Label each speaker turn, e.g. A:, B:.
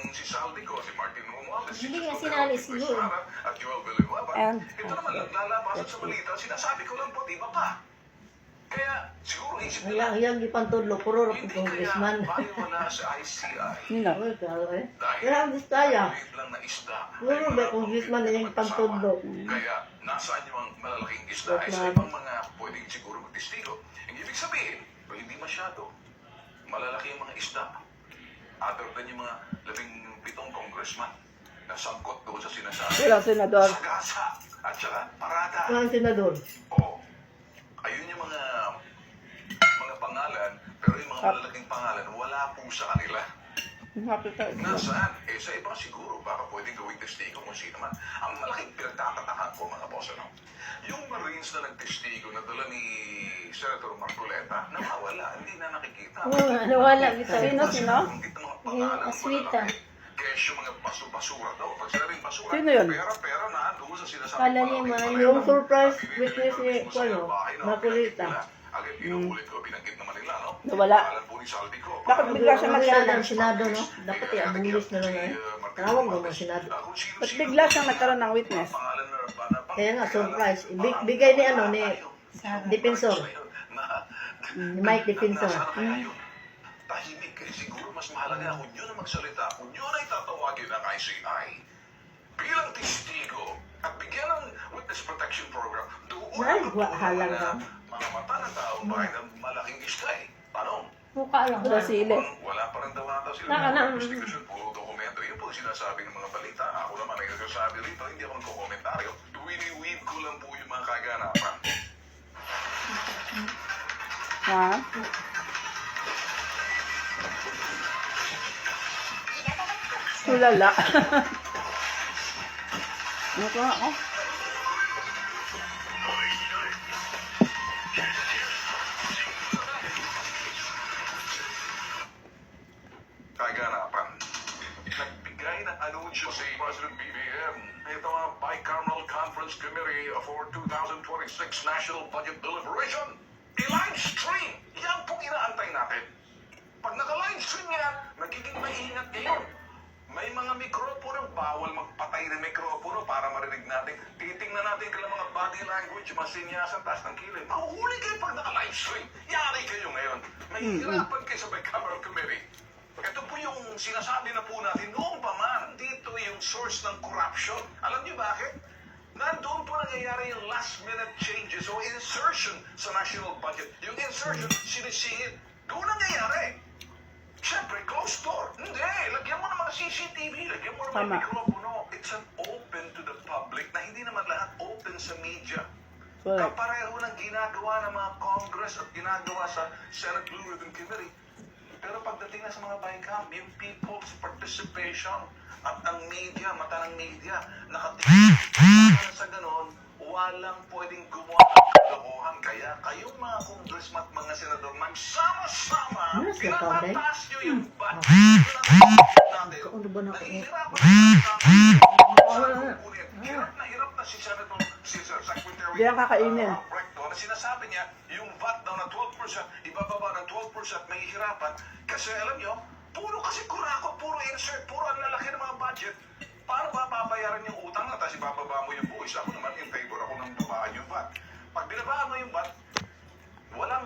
A: yung si Saldico, si Martin Romualdez, si
B: Hindi nga
A: Jesus
B: sinali
A: Lopez
B: siguro.
A: Estrada, at Joel Villanueva.
C: And-
A: Ito naman naglalabasan sa balita, sinasabi ko lang po, di ba pa? Kaya siguro isip nila,
D: Hayang ipantudlo, puro
A: hindi
D: congressman.
A: kaya baliwala sa ICI.
C: Nino.
D: Ay, klaro eh.
A: Dahil
D: Kaya ang distaya.
A: maliit lang na isda.
D: Puro
A: ay
D: ba
A: wala
D: congressman na yung
A: pong
D: pantudlo.
A: Kaya nasaan yung malalaking isda ay sa
D: Bakla.
A: ibang mga pwedeng siguro magtestigo. Ang ibig sabihin, hindi masyado. Malalaki yung mga isda. Other than yung mga 17 congressman na sangkot doon sa sinasabi.
C: Walang senador.
A: Sagasa at saka parada.
D: Walang senador.
A: Oo. Ayun yung mga pangalan, pero yung mga malalaking pangalan, wala po sa kanila.
C: Happy tayo.
A: Nasaan? Sa iba siguro, baka pwedeng gawing testigo kung sino man. Ang malaking pinagtatatakan ko, mga boss, ano? Yung Marines na nagtestigo na dala ni Senator Marcoleta, nawawala, hindi na nakikita.
B: Nawala bitaw.
C: Sino?
B: Yung aswita.
A: Cash yung mga basura daw. Pag sila rin basura,
C: Sino yun?
A: pera na doon sa sinasabi.
B: Kala niya
D: Yung surprise witness ni Kuano, Marcoleta.
A: Agad inuulit ko, binanggit naman nila, no?
C: Nawala.
A: Pangalan po ni Saldico.
C: Bakit bigla siya
D: Magkala
C: magkala?
D: ng Senado, no? Dapat i-abulis na lang eh. Tawag mo ng Senado.
C: Ba't bigla siyang nagkaroon ng witness?
D: Kaya nga, surprise. Bigay ni ano, ni Defensor. Ni Mike Defensor.
A: Tahimik eh. Siguro mas mahalaga kung yun ang magsalita, kung yun ay tatawagin ng ICI bilang testigo at bigyan ng witness protection program. Doon
D: Ay,
A: ang
D: halang
A: na
D: lang.
A: mga mata ng taong bayan ng malaking isla eh. Tanong,
B: Mukha lang.
C: Sa sili.
A: wala pa rin daw ata sila
B: Naka
A: ng
B: na.
A: investigation, puro dokumento. Yun po ang sinasabi ng mga balita. Ako naman ay nagsasabi rito, hindi ako nagko-komentaryo. Wini-weave ko lang po yung mga kaganapan.
C: Ha? Tulala. Ano ko nga? Oh.
A: Kaganapan. Nagbigay ng anunsyo si President BBM na ito ang Bicameral Conference Committee for 2026 National Budget Deliberation. I-live stream! Yan pong inaantay natin. Pag naka-live stream yan, nagiging maingat ngayon. May mga mikropono, bawal magpatay ng mikropono para marinig natin. Titingnan natin kailang mga body language, mga sinyasan, taas ng kilay. Mahuhuli kayo pag naka-live stream. Yari kayo ngayon. May hirapan kayo sa Bicameral Committee. Ito po yung sinasabi na po natin noong pa man. Dito yung source ng corruption. Alam niyo bakit? Nandoon po nangyayari yung last minute changes o insertion sa national budget. Yung insertion, sinisingit. Doon nangyayari. Siyempre, closed door. Hindi. Lagyan mo ng mga CCTV. Lagyan mo ng mga
C: Tama.
A: mikropono. It's an open to the public na hindi naman lahat open sa media.
C: Correct.
A: Kapareho ng ginagawa ng mga Congress at ginagawa sa Senate Blue Ribbon Committee. Pero pagdating na sa mga BICAM, yung people's participation at ang media, mata ng media, nakatingin sa ganon, walang pwedeng gumawa ng kalokohan. Kaya kayong mga congressman at mga senador, magsama-sama,
D: Ano siya, Tauday?
A: pinapataas nyo yung budget natin.
D: Ano ba na ako?
A: Hirap na si Senator, si Secretary
C: Di yan kakainin.
A: Recto, na sinasabi niya, yung VAT daw na 12%, ibababa ng 12%, may hirapan. Kasi alam nyo, puro kasi kurakot, puro insert, puro ang lalaki ng mga budget. Paano babayaran yung utang na, tapos ibababa mo yung buwis? Ako naman, in favor ako ng babaan yung VAT. Pag binabaan mo yung VAT, walang